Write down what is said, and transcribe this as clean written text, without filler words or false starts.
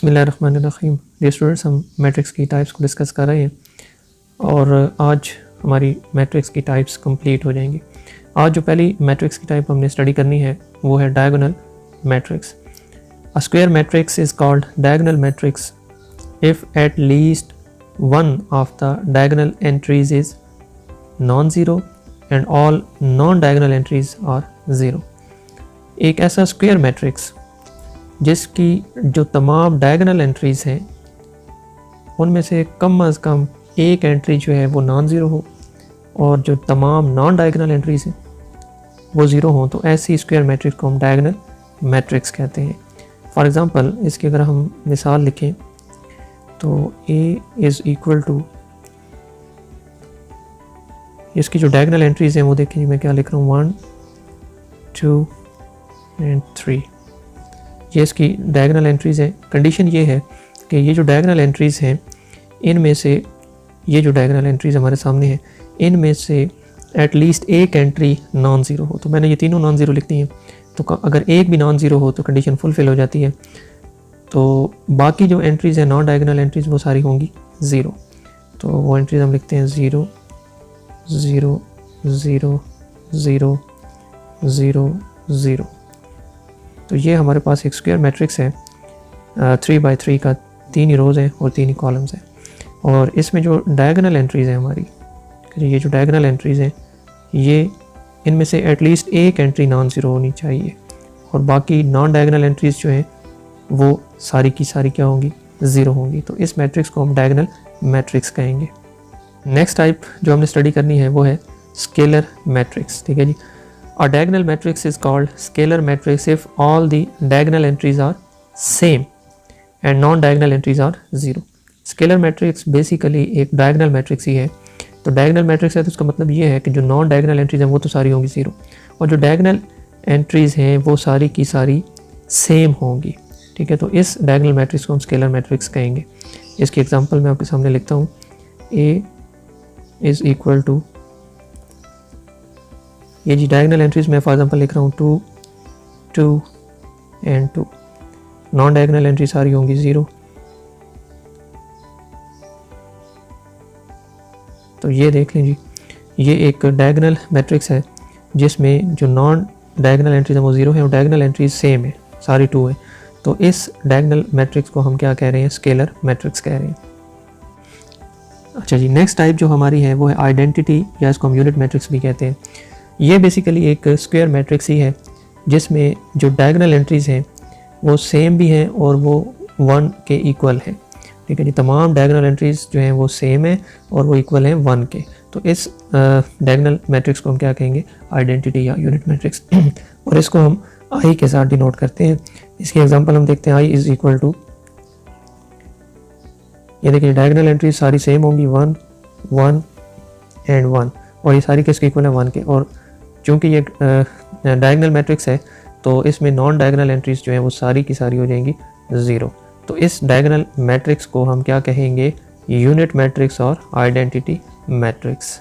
बिस्मिल्लाहिर्रहमानिर्रहीम। Dear students, हम matrix की टाइप्स को डिस्कस कर रहे हैं और आज हमारी मैट्रिक्स की टाइप्स कंप्लीट हो जाएंगी। आज जो पहली मैट्रिक्स की टाइप हमने स्टडी करनी है वो है diagonal matrix. A square matrix is called diagonal matrix if at least one of the diagonal entries is non zero and all non diagonal entries are zero. एक ऐसा स्क्वायर मैट्रिक्स जिसकी जो तमाम डायगोनल एंट्रीज़ हैं उनमें से कम अज़ कम एक एंट्री जो है वो नॉन ज़ीरो हो और जो तमाम नॉन डायगोनल एंट्रीज़ हैं वो ज़ीरो हों, तो ऐसी स्क्वायर मैट्रिक्स को हम डायगोनल मैट्रिक्स कहते हैं। फॉर एग्ज़ाम्पल, इसकी अगर हम मिसाल लिखें तो ए इज़ इक्वल टू, इसकी जो डायगोनल एंट्रीज़ हैं वो देखें, मैं क्या लिख रहा हूँ, 1 2 एंड 3। ये इसकी डायगोनल एंट्रीज़ हैं। कंडीशन ये है कि ये जो डायगोनल एंट्रीज़ हैं इनमें से, ये जो डायगोनल एंट्रीज़ हमारे सामने हैं इनमें से एट लीस्ट एक एंट्री नॉन ज़ीरो हो। तो मैंने ये तीनों नॉन ज़ीरो लिख दी हैं, तो अगर एक भी नॉन ज़ीरो हो तो कंडीशन फुलफिल हो जाती है। तो बाकी जो एंट्रीज़ हैं नॉन डायगोनल एंट्रीज़ वो सारी होंगी ज़ीरो। तो वो एंट्रीज़ हम लिखते हैं 0 0 0 0 0 0। तो ये हमारे पास एक स्क्वायर मैट्रिक्स है 3x3 का, 3 ही रोज़ हैं और 3 ही कॉलम्स हैं। और इसमें जो डायगोनल एंट्रीज़ हैं हमारी, ये जो डायगोनल एंट्रीज़ हैं ये इनमें से एटलीस्ट एक एंट्री नॉन ज़ीरो होनी चाहिए और बाकी नॉन डायगोनल एंट्रीज़ जो हैं वो सारी की सारी क्या होंगी, ज़ीरो होंगी। तो इस मैट्रिक्स को हम डायगोनल मैट्रिक्स कहेंगे। नेक्स्ट टाइप जो हमने स्टडी करनी है वो है स्केलर मैट्रिक्स। ठीक है जी। A diagonal matrix is called scalar matrix if all the diagonal entries are same and non-diagonal entries are zero. Scalar matrix basically एक diagonal matrix ही है। तो diagonal matrix है तो उसका मतलब ये है कि जो non-diagonal entries हैं वो तो सारी होंगी ज़ीरो और जो diagonal entries हैं वो सारी की सारी same होंगी। ठीक है, तो इस diagonal matrix को हम scalar matrix कहेंगे। इसकी एग्जांपल मैं आपके सामने लिखता हूँ। A is equal to, ये जी डायगोनल एंट्रीज में फॉर एग्जांपल लिख रहा हूँ 2 2 एंड 2। नॉन डायगोनल एंट्री सारी होंगी ज़ीरो। तो ये देख लें जी, ये एक डायगोनल मैट्रिक्स है जिसमें जो नॉन डायगोनल एंट्रीज हैं वो ज़ीरो है और डायगोनल एंट्रीज सेम है, सारी 2 है। तो इस डायगोनल मैट्रिक्स को हम क्या कह रहे हैं, स्केलर मैट्रिक्स कह रहे हैं। अच्छा जी, नेक्स्ट टाइप जो हमारी है वो है आइडेंटिटी, या इसको हम यूनिट मैट्रिक्स भी कहते हैं। ये बेसिकली एक स्क्वायर मैट्रिक्स ही है जिसमें जो डायगोनल एंट्रीज़ हैं वो सेम भी हैं और वो 1 के इक्वल हैं। ठीक है जी, तमाम डायगोनल एंट्रीज़ जो हैं वो सेम हैं और वो इक्वल हैं 1 के। तो इस डायगोनल मैट्रिक्स को हम क्या कहेंगे, आइडेंटिटी या यूनिट मैट्रिक्स। और इसको हम आई के साथ डिनोट करते हैं। इसकी एग्जांपल हम देखते हैं, आई इज़ इक्वल टू, ये देखिए डायगोनल एंट्रीज सारी सेम होंगी 1 1 एंड 1 और ये सारी किसके इक्वल है, 1 के। और चूँकि ये डायगोनल मैट्रिक्स है तो इसमें नॉन डायगोनल एंट्रीज जो हैं वो सारी की सारी हो जाएंगी ज़ीरो। तो इस डायगोनल मैट्रिक्स को हम क्या कहेंगे, यूनिट मैट्रिक्स और आइडेंटिटी मैट्रिक्स।